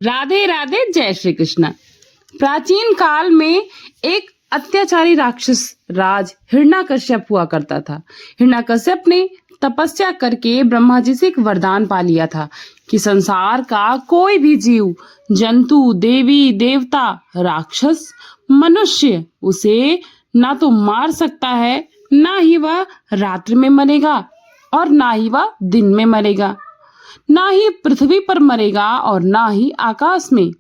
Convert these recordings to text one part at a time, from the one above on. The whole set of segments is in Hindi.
राधे राधे, जय श्री कृष्ण। प्राचीन काल में एक अत्याचारी राक्षस राज हिरण्यकश्यप हुआ करता था। हिरण्यकश्यप ने तपस्या करके ब्रह्मा जी से एक वरदान पा लिया था कि संसार का कोई भी जीव, जंतु, देवी देवता, राक्षस, मनुष्य उसे ना तो मार सकता है, ना ही वह रात्रि में मरेगा और ना ही वह दिन में मरेगा, ना ही पृथ्वी पर मरेगा और ना ही आकाश में,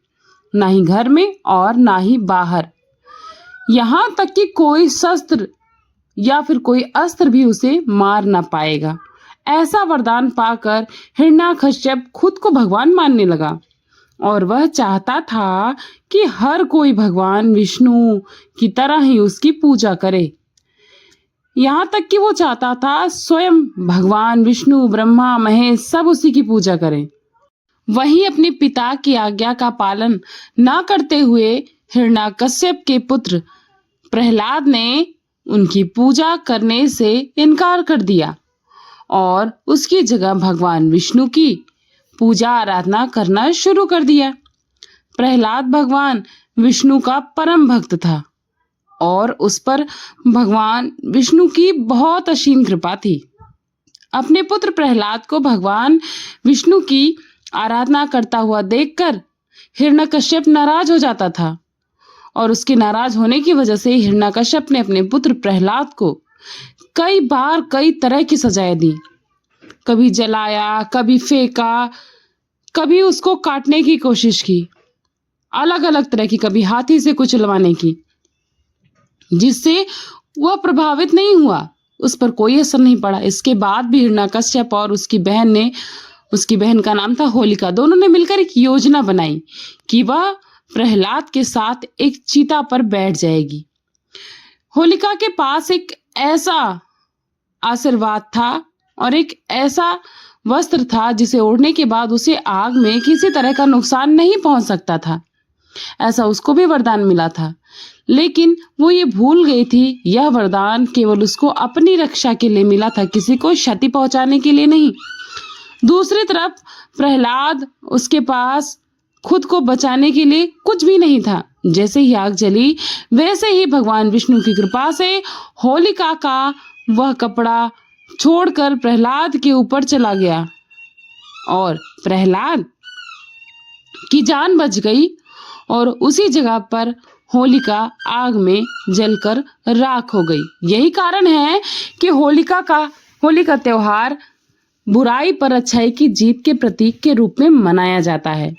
ना ही घर में और ना ही बाहर। यहाँ तक कि कोई शस्त्र या फिर कोई अस्त्र भी उसे मार ना पाएगा। ऐसा वरदान पाकर हिरण्यकश्यप खुद को भगवान मानने लगा और वह चाहता था कि हर कोई भगवान विष्णु की तरह ही उसकी पूजा करे। यहाँ तक कि वो चाहता था स्वयं भगवान विष्णु, ब्रह्मा, महेश सब उसी की पूजा करें। वहीं अपने पिता की आज्ञा का पालन न करते हुए हिरण्यकश्यप के पुत्र प्रहलाद ने उनकी पूजा करने से इनकार कर दिया और उसकी जगह भगवान विष्णु की पूजा आराधना करना शुरू कर दिया। प्रहलाद भगवान विष्णु का परम भक्त था और उस पर भगवान विष्णु की बहुत असीम कृपा थी। अपने पुत्र प्रहलाद को भगवान विष्णु की आराधना करता हुआ देखकर हिरण्यकश्यप नाराज हो जाता था और उसके नाराज होने की वजह से हिरण्यकश्यप ने अपने पुत्र प्रहलाद को कई बार कई तरह की सजाएं दी। कभी जलाया, कभी फेंका, कभी उसको काटने की कोशिश की, अलग अलग तरह की, कभी हाथी से कुचलवाने की, जिससे वह प्रभावित नहीं हुआ, उस पर कोई असर नहीं पड़ा। इसके बाद भी हिरण्यकश्यप और उसकी बहन का नाम था होलिका, दोनों ने मिलकर एक योजना बनाई कि वह प्रहलाद के साथ एक चीता पर बैठ जाएगी। होलिका के पास एक ऐसा आशीर्वाद था और एक ऐसा वस्त्र था जिसे ओढ़ने के बाद उसे आग में किसी तरह का नुकसान नहीं पहुंच सकता था। ऐसा उसको भी वरदान मिला था, लेकिन वो ये भूल गई थी यह वरदान केवल उसको अपनी रक्षा के लिए मिला था, किसी को क्षति पहुंचाने के लिए नहीं। दूसरी तरफ प्रहलाद, उसके पास खुद को बचाने के लिए कुछ भी नहीं था। जैसे ही आग जली वैसे ही भगवान विष्णु की कृपा से होलिका का वह कपड़ा छोड़कर प्रहलाद के ऊपर चला गया और प्रहलाद की जान बच गई और उसी जगह पर होलिका आग में जलकर राख हो गई। यही कारण है कि होली का त्योहार बुराई पर अच्छाई की जीत के प्रतीक के रूप में मनाया जाता है।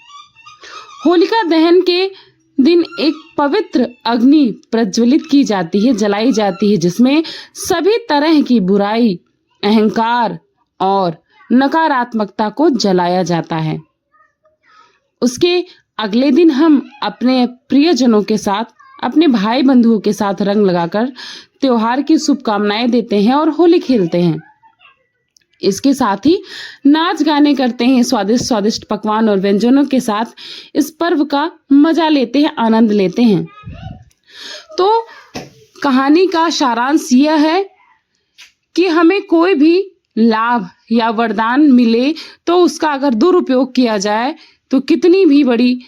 होलिका दहन के दिन एक पवित्र अग्नि प्रज्वलित की जाती है, जलाई जाती है, जिसमें सभी तरह की बुराई, अहंकार और नकारात्मकता को जलाया जाता है। उसके अगले दिन हम अपने प्रियजनों के साथ, अपने भाई बंधुओं के साथ रंग लगाकर त्योहार की शुभकामनाएं देते हैं और होली खेलते हैं। इसके साथ ही नाच गाने करते हैं, स्वादिष्ट स्वादिष्ट पकवान और व्यंजनों के साथ इस पर्व का मजा लेते हैं, आनंद लेते हैं। तो कहानी का सारांश यह है कि हमें कोई भी लाभ या वरदान मिले तो उसका अगर दुरुपयोग किया जाए तो कितनी भी बड़ी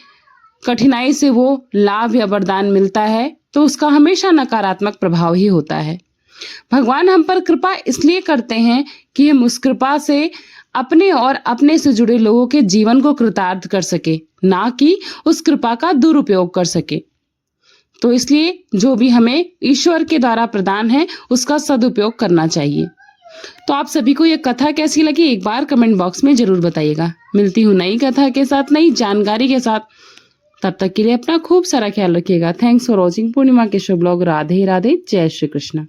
कठिनाई से वो लाभ या वरदान मिलता है तो उसका हमेशा नकारात्मक प्रभाव ही होता है। भगवान हम पर कृपा इसलिए करते हैं कि हम उस कृपा से अपने और अपने से जुड़े लोगों के जीवन को कृतार्थ कर सके, ना कि उस कृपा का दुरुपयोग कर सके। तो इसलिए जो भी हमें ईश्वर के द्वारा प्रदान है उसका सदुपयोग करना चाहिए। तो आप सभी को ये कथा कैसी लगी एक बार कमेंट बॉक्स में जरूर बताइएगा। मिलती हूँ नई कथा के साथ, नई जानकारी के साथ। तब तक के लिए अपना खूब सारा ख्याल रखिएगा। Thanks for watching. पूर्णिमा के शुभ ब्लॉग। राधे राधे, जय श्री कृष्ण।